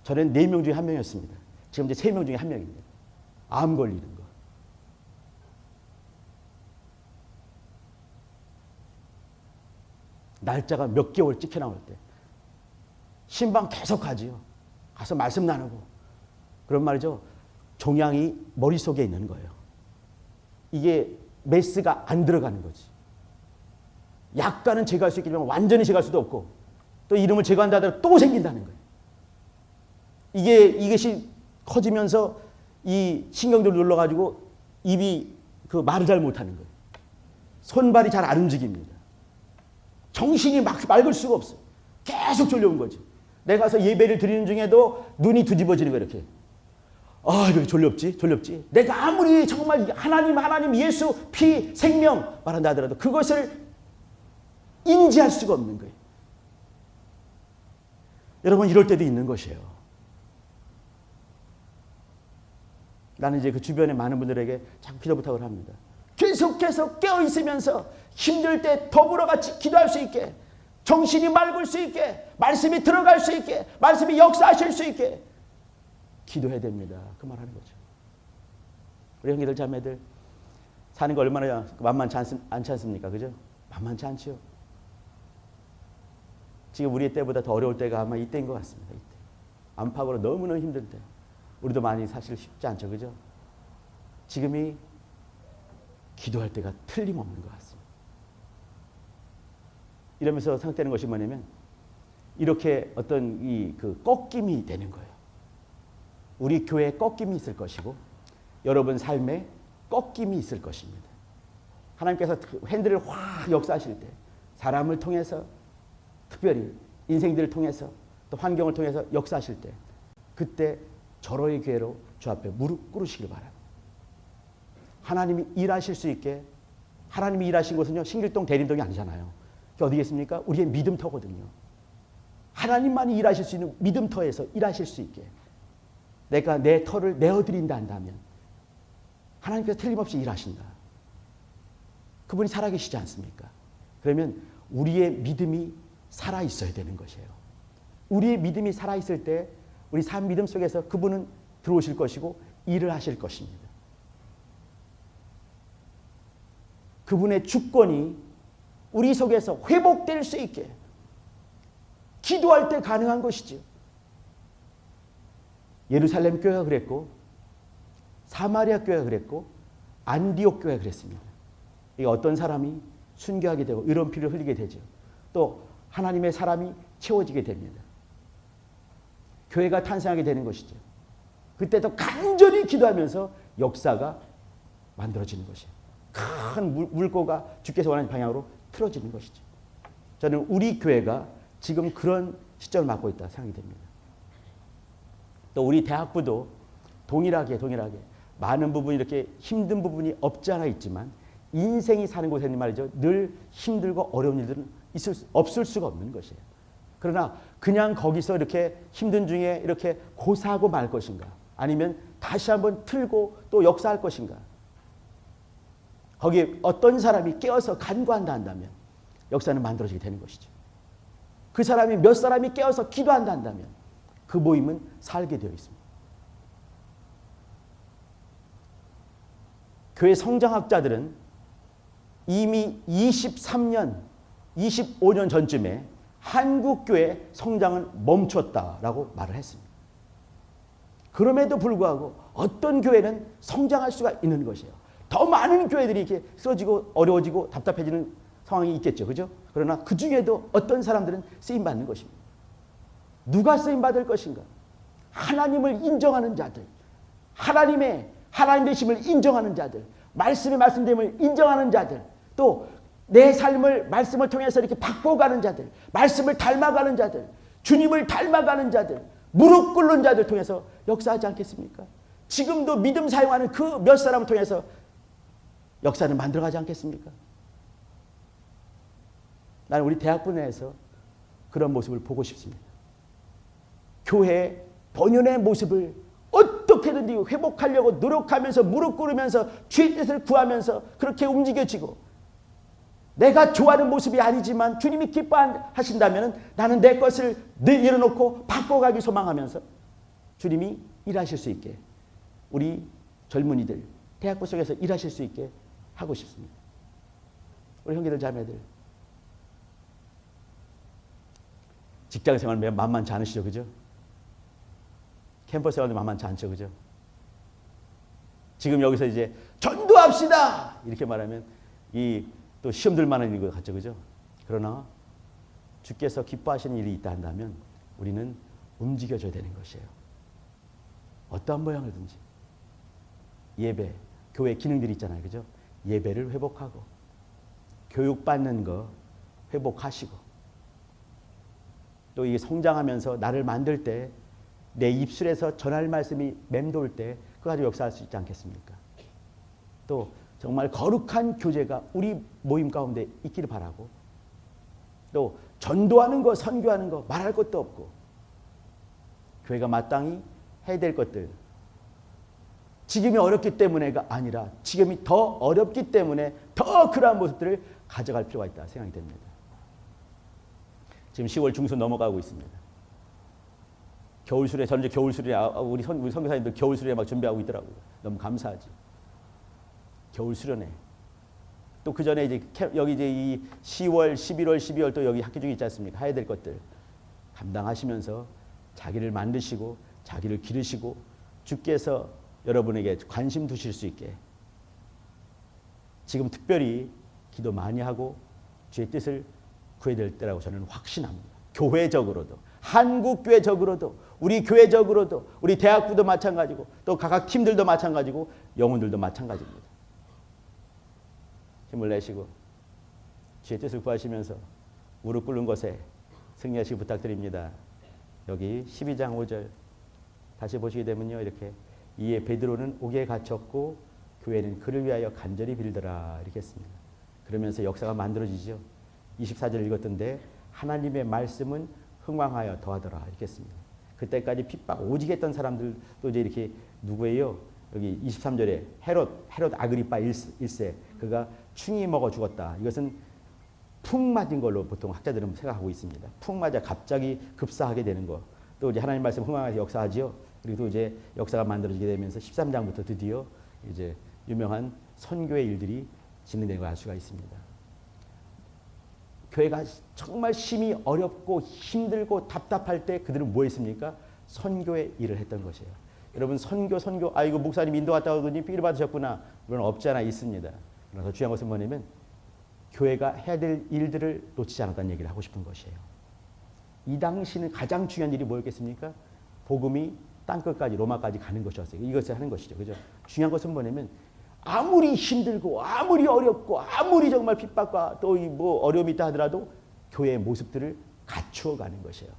저는 4명 중에 1명이었습니다. 지금 이제 3명 중에 1명입니다. 암 걸리는 거. 날짜가 몇 개월 찍혀 나올 때 신방 계속 가지요. 가서 말씀 나누고. 그런 말이죠. 종양이 머릿속에 있는 거예요. 이게 메스가 안 들어가는 거지. 약간은 제거할 수 있겠지만 완전히 제거할 수도 없고 또 이름을 제거한다 하더라도 또 생긴다는 거예요. 이것이 커지면서 이 신경들을 눌러가지고 입이 그 말을 잘 못하는 거예요. 손발이 잘 안 움직입니다. 정신이 맑을 수가 없어요. 계속 졸려온 거지. 내가 가서 예배를 드리는 중에도 눈이 뒤집어지는 거예요. 이렇게. 아, 이렇게 졸렵지. 내가 아무리 정말 하나님, 예수, 피, 생명 말한다 하더라도 그것을 인지할 수가 없는 거예요. 여러분, 이럴 때도 있는 것이에요. 나는 이제 그 주변에 많은 분들에게 자꾸 기도 부탁을 합니다. 계속해서 깨어있으면서 힘들 때 더불어 같이 기도할 수 있게, 정신이 맑을 수 있게, 말씀이 들어갈 수 있게, 말씀이 역사하실 수 있게 기도해야 됩니다. 그 말하는 거죠. 우리 형제들 자매들 사는 거 얼마나 만만치 않지 않습니까? 그죠? 만만치 않지요. 지금 우리 때보다 더 어려울 때가 아마 이때인 것 같습니다. 이때. 안팎으로 너무너무 힘들 때. 우리도 많이 사실 쉽지 않죠. 그죠? 지금이 기도할 때가 틀림없는 것 같습니다. 이러면서 생각되는 것이 뭐냐면 이렇게 어떤 그 꺾임이 되는 거예요. 우리 교회에 꺾임이 있을 것이고 여러분 삶에 꺾임이 있을 것입니다. 하나님께서 핸들을 확 역사하실 때 사람을 통해서 특별히 인생들을 통해서 또 환경을 통해서 역사하실 때 그때 절호의 기회로 주 앞에 무릎 꿇으시길 바랍니다. 하나님이 일하실 수 있게 하나님이 일하신 곳은요 신길동 대림동이 아니잖아요. 그게 어디겠습니까? 우리의 믿음터거든요. 하나님만이 일하실 수 있는 믿음터에서 일하실 수 있게 내가 내 터를 내어드린다 한다면 하나님께서 틀림없이 일하신다. 그분이 살아계시지 않습니까? 그러면 우리의 믿음이 살아있어야 되는 것이에요. 우리의 믿음이 살아있을 때 우리 삶 믿음 속에서 그분은 들어오실 것이고 일을 하실 것입니다. 그분의 주권이 우리 속에서 회복될 수 있게 기도할 때 가능한 것이죠. 예루살렘 교회가 그랬고 사마리아 교회가 그랬고 안디옥 교회가 그랬습니다. 이게 어떤 사람이 순교하게 되고 이런 피를 흘리게 되죠. 또 하나님의 사람이 채워지게 됩니다. 교회가 탄생하게 되는 것이죠. 그때도 간절히 기도하면서 역사가 만들어지는 것이에요. 큰 물고가 주께서 원하는 방향으로 틀어지는 것이죠. 저는 우리 교회가 지금 그런 시점을 맞고 있다 생각이 됩니다. 또 우리 대학부도 동일하게 많은 부분이 이렇게 힘든 부분이 없지 않아 있지만 인생이 사는 곳에는 말이죠. 늘 힘들고 어려운 일들은 없을 수가 없는 것이에요. 그러나 그냥 거기서 이렇게 힘든 중에 이렇게 고사하고 말 것인가? 아니면 다시 한번 틀고 또 역사할 것인가? 거기에 어떤 사람이 깨어서 간구한다 한다면 역사는 만들어지게 되는 것이죠. 그 사람이 몇 사람이 깨어서 기도한다 한다면 그 모임은 살게 되어 있습니다. 교회 성장학자들은 이미 23년, 25년 전쯤에 한국교회 성장은 멈췄다라고 말을 했습니다. 그럼에도 불구하고 어떤 교회는 성장할 수가 있는 것이에요. 더 많은 교회들이 이렇게 쓰러지고 어려워지고 답답해지는 상황이 있겠죠. 그죠? 그러나 그 중에도 어떤 사람들은 쓰임받는 것입니다. 누가 쓰임받을 것인가? 하나님을 인정하는 자들, 하나님 되심을 인정하는 자들, 말씀의 말씀됨을 인정하는 자들, 또 내 삶을 말씀을 통해서 이렇게 바꿔가는 자들, 말씀을 닮아가는 자들, 주님을 닮아가는 자들, 무릎 꿇는 자들 통해서 역사하지 않겠습니까? 지금도 믿음 사용하는 그 몇 사람을 통해서 역사는 만들어가지 않겠습니까? 나는 우리 대학부 내에서 그런 모습을 보고 싶습니다. 교회의 본연의 모습을 어떻게든지 회복하려고 노력하면서 무릎 꿇으면서 주의 뜻을 구하면서 그렇게 움직여지고 내가 좋아하는 모습이 아니지만 주님이 기뻐하신다면 나는 내 것을 내려놓고 바꿔가기 소망하면서 주님이 일하실 수 있게 우리 젊은이들 대학부 속에서 일하실 수 있게 하고 싶습니다. 우리 형제들 자매들 직장 생활 만만치 않으시죠, 그죠? 캠퍼스 생활도 만만치 않죠, 그죠? 지금 여기서 이제 전도합시다 이렇게 말하면 이 또 시험 들 만한 것 같죠, 그죠? 그러나 주께서 기뻐하시는 일이 있다 한다면 우리는 움직여줘야 되는 것이에요. 어떠한 모양이든지 예배, 교회 기능들이 있잖아요, 그죠? 예배를 회복하고 교육받는 거 회복하시고 또 이게 성장하면서 나를 만들 때 내 입술에서 전할 말씀이 맴돌 때 그거 가지고 역사할 수 있지 않겠습니까? 또 정말 거룩한 교제가 우리 모임 가운데 있기를 바라고 또 전도하는 거, 선교하는 거 말할 것도 없고 교회가 마땅히 해야 될 것들 지금이 어렵기 때문에가 아니라 지금이 더 어렵기 때문에 더 그러한 모습들을 가져갈 필요가 있다 생각이 됩니다. 지금 10월 중순 넘어가고 있습니다. 겨울수련, 저는 이제 겨울수련에 우리 선교사님들 겨울수련에 막 준비하고 있더라고요. 너무 감사하지. 겨울수련회. 또 그 전에 이제 여기 이제 이 10월, 11월, 12월 또 여기 학기 중에 있지 않습니까? 해야 될 것들 감당하시면서 자기를 만드시고 자기를 기르시고 주께서 여러분에게 관심 두실 수 있게 지금 특별히 기도 많이 하고 주의 뜻을 구해야 될 때라고 저는 확신합니다. 교회적으로도 한국교회적으로도 우리 교회적으로도 우리 대학부도 마찬가지고 또 각각 팀들도 마찬가지고 영혼들도 마찬가지입니다. 힘을 내시고 주의 뜻을 구하시면서 무릎 꿇는 것에 승리하시기 부탁드립니다. 여기 12장 5절 다시 보시게 되면요. 이렇게 이에 베드로는 옥에 갇혔고 교회는 그를 위하여 간절히 빌더라 이렇게 했습니다. 그러면서 역사가 만들어지죠. 24절 읽었던데 하나님의 말씀은 흥왕하여 더하더라 이렇게 했습니다. 그때까지 핍박 오직 했던 사람들도 이제 이렇게 누구예요? 여기 23절에 헤롯 아그리파 1세 그가 충이 먹어 죽었다. 이것은 푹 맞은 걸로 보통 학자들은 생각하고 있습니다. 푹 맞아 갑자기 급사하게 되는 거. 또 이제 하나님 말씀 흥왕하여 역사하지요. 그리고 또 이제 역사가 만들어지게 되면서 13장부터 드디어 이제 유명한 선교의 일들이 진행되는 걸 알 수가 있습니다. 교회가 정말 심히 어렵고 힘들고 답답할 때 그들은 뭐 했습니까? 선교의 일을 했던 것이에요. 여러분 선교 이거 목사님 인도 갔다 오더니 삐를 받으셨구나. 물론 없지 않아 있습니다. 그러나 더 중요한 것은 뭐냐면 교회가 해야 될 일들을 놓치지 않았다는 얘기를 하고 싶은 것이에요. 이 당시는 가장 중요한 일이 뭐였겠습니까? 복음이 땅끝까지 로마까지 가는 것이었어요. 이것을 하는 것이죠. 그죠? 중요한 것은 뭐냐면 아무리 힘들고 아무리 어렵고 아무리 정말 핍박과 또 이 뭐 어려움이 있다 하더라도 교회의 모습들을 갖추어 가는 것이에요.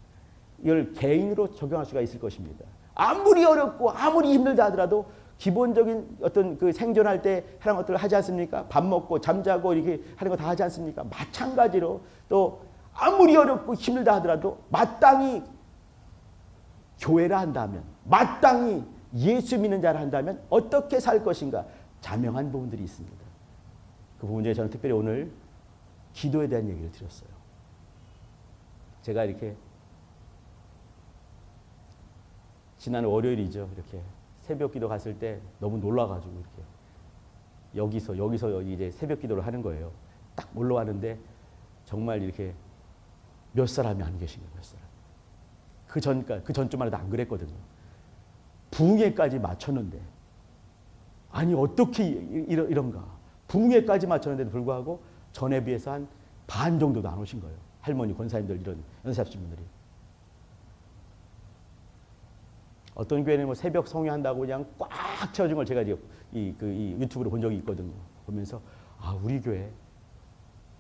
이걸 개인으로 적용할 수가 있을 것입니다. 아무리 어렵고 아무리 힘들다 하더라도 기본적인 어떤 그 생존할 때 하는 것들을 하지 않습니까? 밥 먹고 잠자고 이렇게 하는 거 다 하지 않습니까? 마찬가지로 또 아무리 어렵고 힘들다 하더라도 마땅히 교회라 한다면 마땅히 예수 믿는 자를 한다면 어떻게 살 것인가 자명한 부분들이 있습니다. 그 부분 중에 저는 특별히 오늘 기도에 대한 얘기를 드렸어요. 제가 이렇게 지난 월요일이죠. 이렇게 새벽 기도 갔을 때 너무 놀라가지고 이렇게 여기서 여기 이제 새벽 기도를 하는 거예요. 딱 올라왔는데 정말 이렇게 몇 사람이 안 계신 거예요. 몇 사람. 그 전주만 해도 안 그랬거든요. 부흥회까지 맞췄는데 아니 어떻게 이런가. 부흥회까지 맞췄는데도 불구하고 전에 비해서 한 반 정도도 안 오신 거예요. 할머니, 권사님들 이런 연세하신 분들이. 어떤 교회는 뭐 새벽 성회한다고 그냥 꽉 채워준 걸 제가 이 유튜브로 본 적이 있거든요. 보면서 우리 교회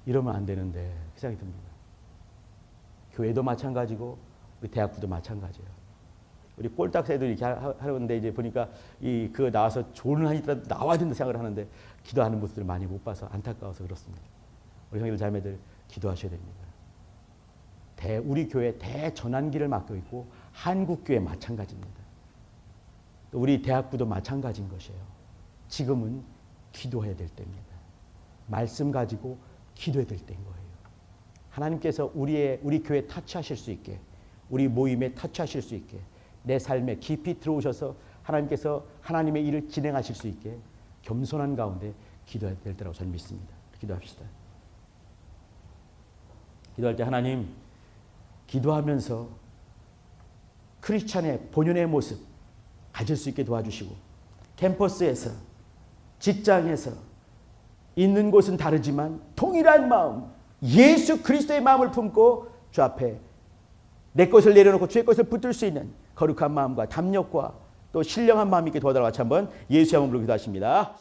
이러면 안 되는데 그 생각이 듭니다. 교회도 마찬가지고 우리 대학부도 마찬가지예요. 우리 꼴딱새도 이렇게 하는데 이제 보니까 그거 나와서 좋은 한이라도 나와야 된다 생각을 하는데 기도하는 모습들을 많이 못 봐서 안타까워서 그렇습니다. 우리 형님들 자매들 기도하셔야 됩니다. 우리 교회 대전환기를 맡고 있고 한국교회 마찬가지입니다. 또 우리 대학부도 마찬가지인 것이에요. 지금은 기도해야 될 때입니다. 말씀 가지고 기도해야 될 때인 거예요. 하나님께서 우리 교회 터치하실 수 있게 우리 모임에 터치하실 수 있게 내 삶에 깊이 들어오셔서 하나님께서 하나님의 일을 진행하실 수 있게 겸손한 가운데 기도해야 될 때라고 저는 믿습니다. 기도합시다. 기도할 때 하나님 기도하면서 크리스찬의 본연의 모습 가질 수 있게 도와주시고, 캠퍼스에서, 직장에서, 있는 곳은 다르지만 동일한 마음, 예수 그리스도의 마음을 품고 주 앞에 내 것을 내려놓고 주의 것을 붙들 수 있는 거룩한 마음과 담력과 또 신령한 마음 있게 도와달라고 같이 한번 예수의 한번 부르기도 하십니다.